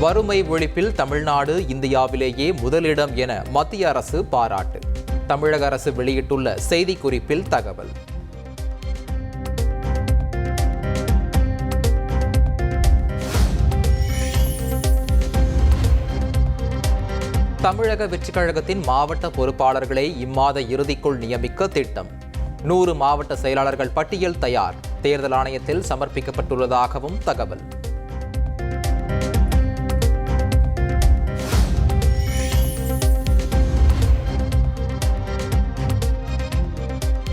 வறுமை ஒழிப்பில் தமிழ்நாடு இந்தியாவிலேயே முதலிடம் என மத்திய அரசு பாராட்டு. தமிழக அரசு வெளியிட்டுள்ள செய்திக்குறிப்பில் தகவல். தமிழக வெற்றிக் கழகத்தின் மாவட்ட பொறுப்பாளர்களை இம்மாத இறுதிக்குள் நியமிக்க திட்டம். 100 மாவட்ட செயலாளர்கள் பட்டியல் தயார். தேர்தல் ஆணையத்தில் சமர்ப்பிக்கப்பட்டுள்ளதாகவும் தகவல்.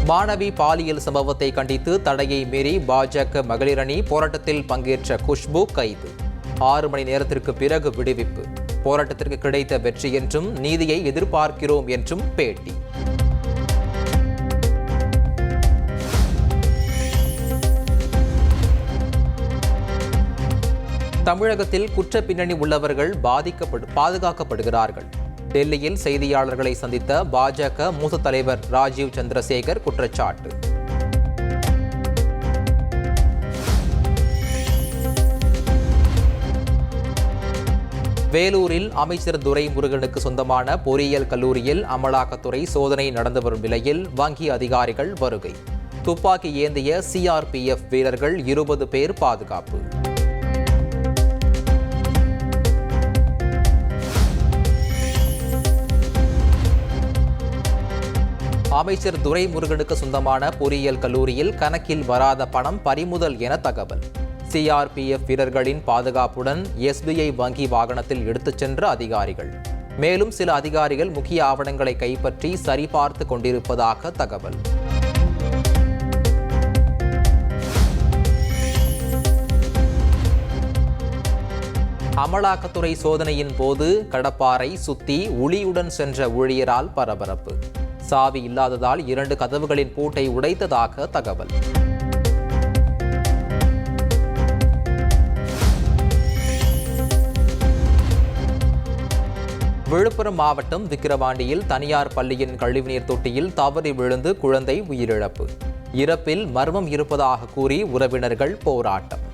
மாணவி பாலியல் சம்பவத்தை கண்டித்து தடையை மீறி பாஜக மகளிர் அணி போராட்டத்தில் பங்கேற்ற குஷ்பு கைது. 6 மணி நேரத்திற்கு பிறகு விடுவிப்பு. போராட்டத்திற்கு கிடைத்த வெற்றி என்றும் நீதியை எதிர்பார்க்கிறோம் என்றும் பேட்டி. தமிழகத்தில் குற்ற பின்னணி உள்ளவர்கள் பாதுகாக்கப்படுகிறார்கள். டெல்லியில் செய்தியாளர்களை சந்தித்த பாஜக மூத்த தலைவர் ராஜீவ் சந்திரசேகர் குற்றச்சாட்டு. வேலூரில் அமைச்சர் துரைமுருகனுக்கு சொந்தமான பொறியியல் கல்லூரியில் அமலாக்கத்துறை சோதனை நடந்து வரும் நிலையில் வங்கி அதிகாரிகள் வருகை. துப்பாக்கி ஏந்திய CRPF வீரர்கள் 20 பேர் பாதுகாப்பு. அமைச்சர் துரைமுருகனுக்கு சொந்தமான பொறியியல் கல்லூரியில் கணக்கில் வராத பணம் பறிமுதல் என தகவல். CRPF வீரர்களின் பாதுகாப்புடன் SBI வங்கி வாகனத்தில் எடுத்துச் சென்ற அதிகாரிகள். மேலும் சில அதிகாரிகள் முக்கிய ஆவணங்களை கைப்பற்றி சரிபார்த்து கொண்டிருப்பதாக தகவல். அமலாக்கத்துறை சோதனையின் போது கடப்பாரை சுத்தி உளியுடன் சென்ற ஊழியரால் பரபரப்பு. சாவி இல்லாததால் 2 கதவுகளின் பூட்டை உடைத்ததாக தகவல். விழுப்புரம் மாவட்டம் விக்கிரவாண்டியில் தனியார் பள்ளியின் கழிவுநீர் தொட்டியில் தவறி விழுந்து குழந்தை உயிரிழப்பு. இறப்பில் மர்மம் இருப்பதாக கூறி உறவினர்கள் போராட்டம்.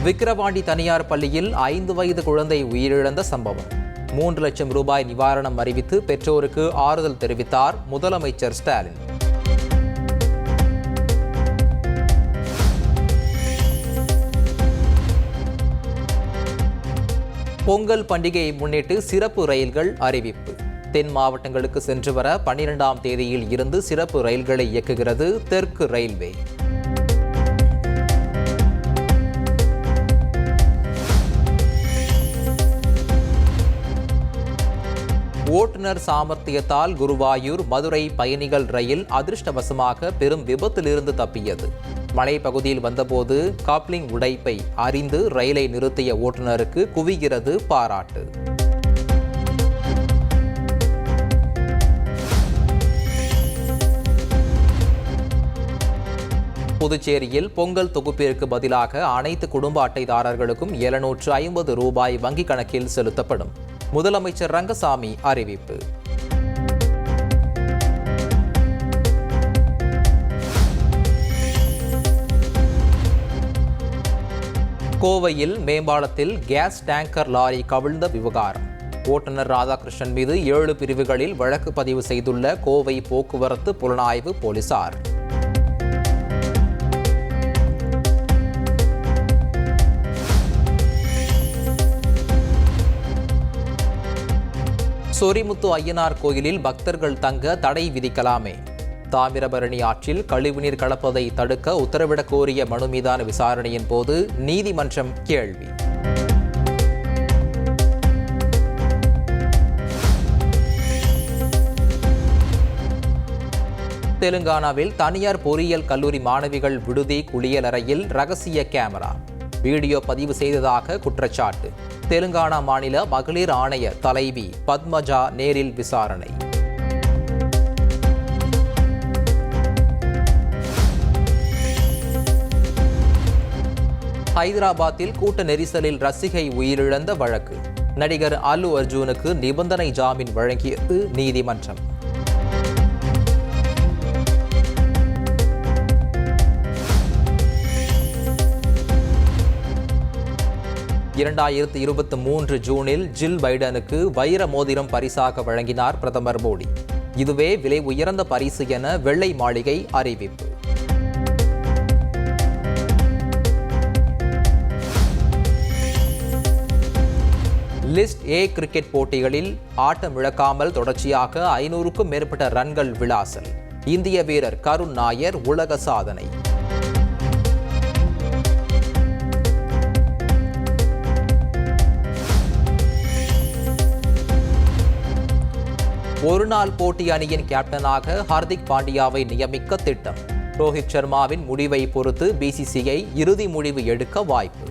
விக்கிரவாண்டி தனியார் பள்ளியில் 5 வயது குழந்தை உயிரிழந்த சம்பவம். 3 லட்சம் ரூபாய் நிவாரணம் அறிவித்து பெற்றோருக்கு ஆறுதல் தெரிவித்தார் முதலமைச்சர் ஸ்டாலின். பொங்கல் பண்டிகையை முன்னிட்டு சிறப்பு ரயில்கள் அறிவிப்பு. தென் மாவட்டங்களுக்கு சென்று வர 12ஆம் தேதியில் இருந்து சிறப்பு ரயில்களை இயக்குகிறது தெற்கு ரயில்வே. ஓட்டுநர் சாமர்த்தியத்தால் குருவாயூர் மதுரை பயணிகள் ரயில் அதிர்ஷ்டவசமாக பெரும் விபத்திலிருந்து தப்பியது. மலைப்பகுதியில் வந்தபோது காப்ளிங் உடைப்பை அறிந்து ரயிலை நிறுத்திய ஓட்டுநருக்கு குவிகிறது பாராட்டு. புதுச்சேரியில் பொங்கல் தொகுப்பிற்கு பதிலாக அனைத்து குடும்ப அட்டைதாரர்களுக்கும் 750 ரூபாய் வங்கிக் கணக்கில் செலுத்தப்படும். முதலமைச்சர் ரங்கசாமி அறிவிப்பு. கோவையில் மேம்பாலத்தில் கேஸ் டேங்கர் லாரி கவிழ்ந்த விவகாரம். ஓட்டுநர் ராதாகிருஷ்ணன் மீது 7 பிரிவுகளில் வழக்கு பதிவு செய்துள்ள கோவை போக்குவரத்து புலனாய்வு போலீசார். சொரிமுத்து ஐயனார் கோயிலில் பக்தர்கள் தங்க தடை விதிக்கலாமே. தாமிரபரணி ஆற்றில் கழிவுநீர் கலப்பதை தடுக்க உத்தரவிடக் கோரிய மனு மீதான விசாரணையின் போது நீதிமன்றம் கேள்வி. தெலுங்கானாவில் தனியார் பொறியியல் கல்லூரி மாணவிகள் விடுதி குளியலறையில் ரகசிய கேமரா. வீடியோ பதிவு செய்ததாக குற்றச்சாட்டு. தெலுங்கானா மாநில மகளிர் ஆணைய தலைவி பத்மஜா நேரில் விசாரணை. ஹைதராபாத்தில் கூட்ட நெரிசலில் ரசிகை உயிரிழந்த வழக்கு. நடிகர் அல்லு அர்ஜுனுக்கு நிபந்தனை ஜாமீன் வழங்கியது நீதிமன்றம். 2023 ஜூனில் ஜில் பைடனுக்கு வைர மோதிரம் பரிசாக வழங்கினார் பிரதமர் மோடி. இதுவே விலை உயர்ந்த பரிசு என வெள்ளை மாளிகை அறிவிப்பு. லிஸ்ட் ஏ கிரிக்கெட் போட்டிகளில் ஆட்டமிழக்காமல் தொடர்ச்சியாக 500க்கும் மேற்பட்ட ரன்கள் விளாசல். இந்திய வீரர் கருண் நாயர் உலக சாதனை. ஒருநாள் போட்டி அணியின் கேப்டனாக ஹார்திக் பாண்டியாவை நியமிக்க திட்டம். ரோஹித் சர்மாவின் முடிவை பொறுத்து பிசிசிஐ இறுதி முடிவு எடுக்க வாய்ப்பு.